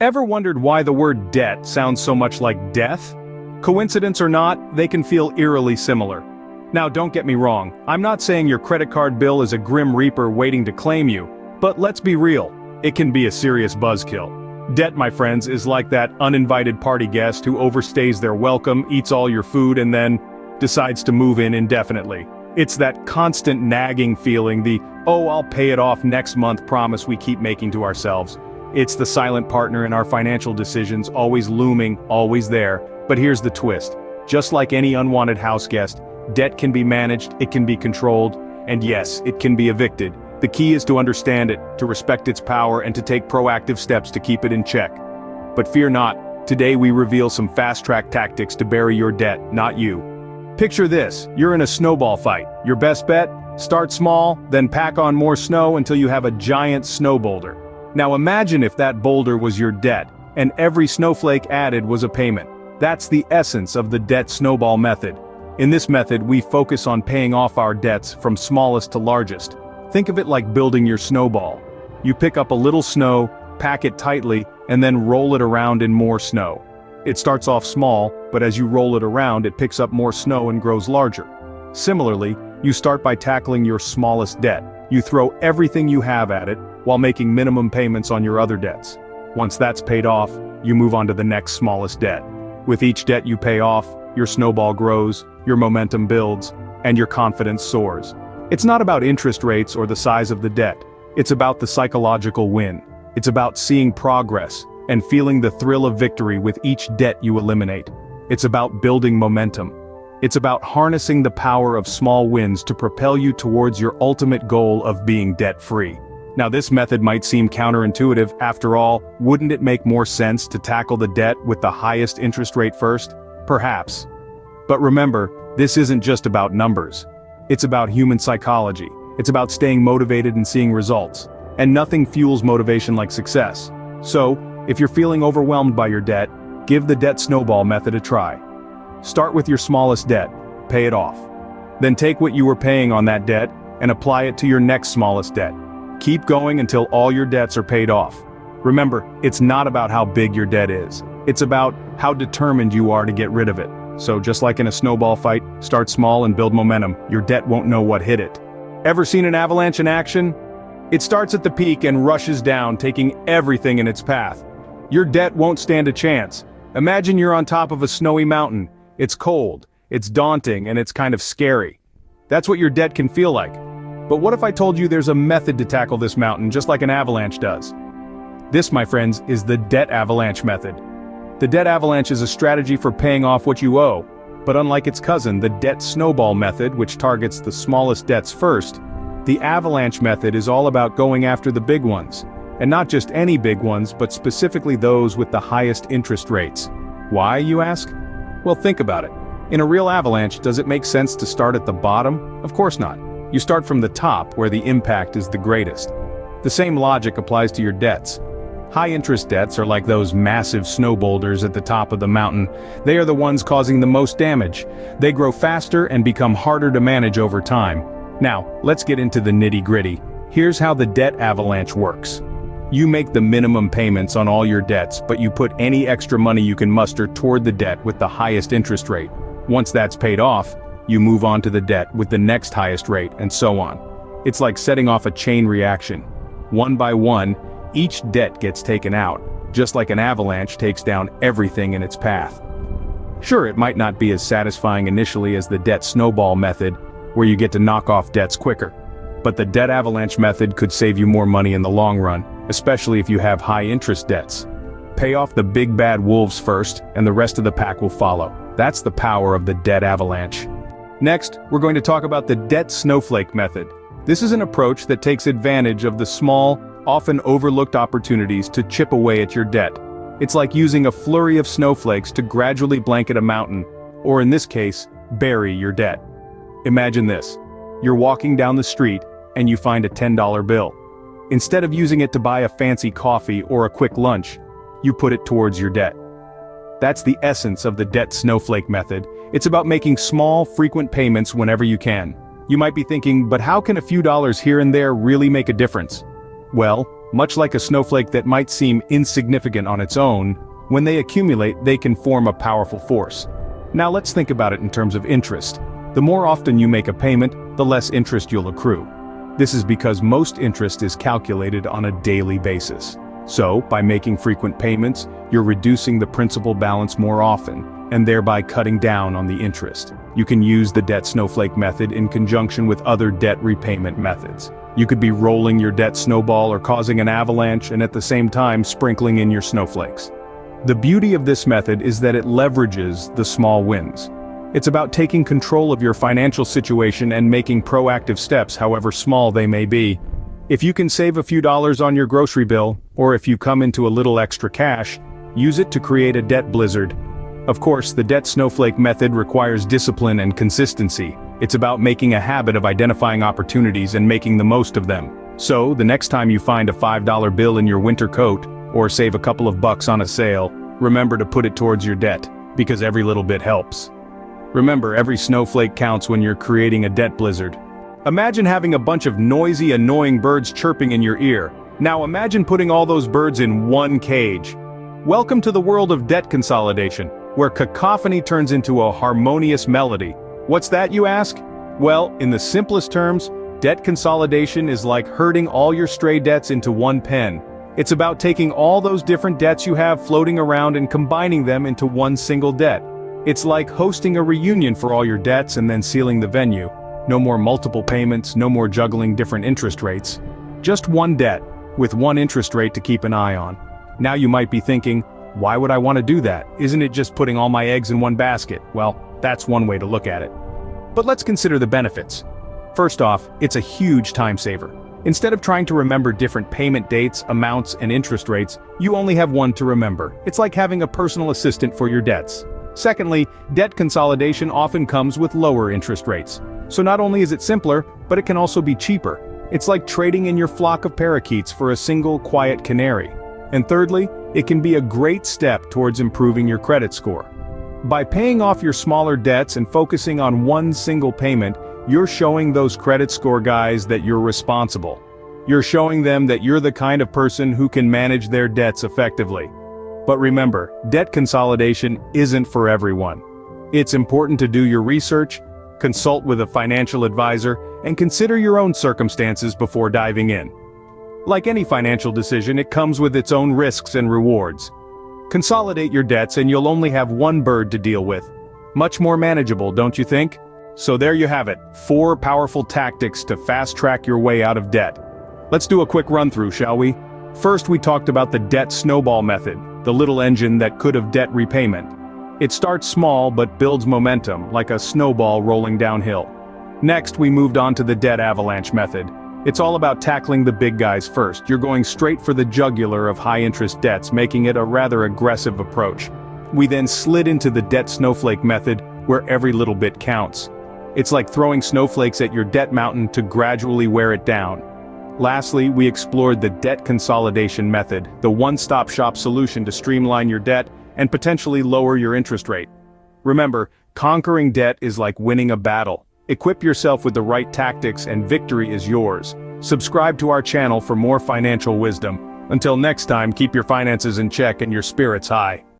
Ever wondered why the word debt sounds so much like death? Coincidence or not, they can feel eerily similar. Now don't get me wrong, I'm not saying your credit card bill is a grim reaper waiting to claim you, but let's be real, it can be a serious buzzkill. Debt, my friends, is like that uninvited party guest who overstays their welcome, eats all your food, and then decides to move in indefinitely. It's that constant nagging feeling, the "oh, I'll pay it off next month" promise we keep making to ourselves. It's the silent partner in our financial decisions, always looming, always there. But here's the twist. Just like any unwanted house guest, debt can be managed, it can be controlled, and yes, it can be evicted. The key is to understand it, to respect its power, and to take proactive steps to keep it in check. But fear not, today we reveal some fast-track tactics to bury your debt, not you. Picture this, you're in a snowball fight. Your best bet? Start small, then pack on more snow until you have a giant snow boulder. Now imagine if that boulder was your debt, and every snowflake added was a payment. That's the essence of the debt snowball method. In this method, we focus on paying off our debts from smallest to largest. Think of it like building your snowball. You pick up a little snow, pack it tightly, and then roll it around in more snow. It starts off small, but as you roll it around, it picks up more snow and grows larger. Similarly, you start by tackling your smallest debt. You throw everything you have at it, while making minimum payments on your other debts. Once that's paid off, you move on to the next smallest debt. With each debt you pay off, your snowball grows, your momentum builds, and your confidence soars. It's not about interest rates or the size of the debt. It's about the psychological win. It's about seeing progress and feeling the thrill of victory with each debt you eliminate. It's about building momentum. It's about harnessing the power of small wins to propel you towards your ultimate goal of being debt-free. Now this method might seem counterintuitive, after all, wouldn't it make more sense to tackle the debt with the highest interest rate first? Perhaps. But remember, this isn't just about numbers. It's about human psychology. It's about staying motivated and seeing results. And nothing fuels motivation like success. So, if you're feeling overwhelmed by your debt, give the debt snowball method a try. Start with your smallest debt, pay it off. Then take what you were paying on that debt and apply it to your next smallest debt. Keep going until all your debts are paid off. Remember, it's not about how big your debt is. It's about how determined you are to get rid of it. So just like in a snowball fight, start small and build momentum. Your debt won't know what hit it. Ever seen an avalanche in action? It starts at the peak and rushes down, taking everything in its path. Your debt won't stand a chance. Imagine you're on top of a snowy mountain. It's cold, it's daunting, and it's kind of scary. That's what your debt can feel like. But what if I told you there's a method to tackle this mountain just like an avalanche does? This, my friends, is the debt avalanche method. The debt avalanche is a strategy for paying off what you owe, but unlike its cousin, the debt snowball method, which targets the smallest debts first, the avalanche method is all about going after the big ones. And not just any big ones, but specifically those with the highest interest rates. Why, you ask? Well, think about it. In a real avalanche, does it make sense to start at the bottom? Of course not. You start from the top, where the impact is the greatest. The same logic applies to your debts. High-interest debts are like those massive snow boulders at the top of the mountain. They are the ones causing the most damage. They grow faster and become harder to manage over time. Now, let's get into the nitty-gritty. Here's how the debt avalanche works. You make the minimum payments on all your debts, but you put any extra money you can muster toward the debt with the highest interest rate. Once that's paid off, you move on to the debt with the next highest rate, and so on. It's like setting off a chain reaction. One by one, each debt gets taken out, just like an avalanche takes down everything in its path. Sure, it might not be as satisfying initially as the debt snowball method, where you get to knock off debts quicker. But the debt avalanche method could save you more money in the long run, especially if you have high-interest debts. Pay off the big bad wolves first, and the rest of the pack will follow. That's the power of the debt avalanche. Next, we're going to talk about the debt snowflake method. This is an approach that takes advantage of the small, often overlooked opportunities to chip away at your debt. It's like using a flurry of snowflakes to gradually blanket a mountain, or in this case, bury your debt. Imagine this. You're walking down the street, and you find a $10 bill. Instead of using it to buy a fancy coffee or a quick lunch, you put it towards your debt. That's the essence of the debt snowflake method. It's about making small, frequent payments whenever you can. You might be thinking, but how can a few dollars here and there really make a difference? Well, Much like a snowflake that might seem insignificant on its own, when they accumulate, they can form a powerful force. Now let's think about it in terms of interest. The more often you make a payment, the less interest you'll accrue. This is because most interest is calculated on a daily basis. So, by making frequent payments, you're reducing the principal balance more often, and thereby cutting down on the interest. You can use the debt snowflake method in conjunction with other debt repayment methods. You could be rolling your debt snowball or causing an avalanche and at the same time sprinkling in your snowflakes. The beauty of this method is that it leverages the small wins. It's about taking control of your financial situation and making proactive steps, however small they may be. If you can save a few dollars on your grocery bill, or if you come into a little extra cash, use it to create a debt blizzard. Of course, the debt snowflake method requires discipline and consistency. It's about making a habit of identifying opportunities and making the most of them. So, the next time you find a $5 bill in your winter coat, or save a couple of bucks on a sale, remember to put it towards your debt, because every little bit helps. Remember, every snowflake counts when you're creating a debt blizzard. Imagine having a bunch of noisy, annoying birds chirping in your ear. Now imagine putting all those birds in one cage. Welcome to the world of debt consolidation, where cacophony turns into a harmonious melody. What's that, you ask? Well, in the simplest terms, debt consolidation is like herding all your stray debts into one pen. It's about taking all those different debts you have floating around and combining them into one single debt. It's like hosting a reunion for all your debts and then sealing the venue. No more multiple payments, no more juggling different interest rates. Just one debt, with one interest rate to keep an eye on. Now you might be thinking, why would I want to do that? Isn't it just putting all my eggs in one basket? Well, that's one way to look at it. But let's consider the benefits. First off, it's a huge time saver. Instead of trying to remember different payment dates, amounts, and interest rates, you only have one to remember. It's like having a personal assistant for your debts. Secondly, debt consolidation often comes with lower interest rates. So not only is it simpler, but it can also be cheaper. It's like trading in your flock of parakeets for a single quiet canary. And thirdly, it can be a great step towards improving your credit score. By paying off your smaller debts and focusing on one single payment, you're showing those credit score guys that you're responsible. You're showing them that you're the kind of person who can manage their debts effectively. But remember, debt consolidation isn't for everyone. It's important to do your research, consult with a financial advisor, and consider your own circumstances before diving in. Like any financial decision, it comes with its own risks and rewards. Consolidate your debts and you'll only have one bird to deal with. Much more manageable, don't you think? So there you have it, 4 powerful tactics to fast-track your way out of debt. Let's do a quick run-through, shall we? First, we talked about the debt snowball method, the little engine that could have debt repayment. It starts small but builds momentum, like a snowball rolling downhill. Next, we moved on to the debt avalanche method. It's all about tackling the big guys first. You're going straight for the jugular of high-interest debts, making it a rather aggressive approach. We then slid into the debt snowflake method, where every little bit counts. It's like throwing snowflakes at your debt mountain to gradually wear it down. Lastly, we explored the debt consolidation method, the one-stop shop solution to streamline your debt and potentially lower your interest rate. Remember, conquering debt is like winning a battle. Equip yourself with the right tactics and victory is yours. Subscribe to our channel for more financial wisdom. Until next time, keep your finances in check and your spirits high.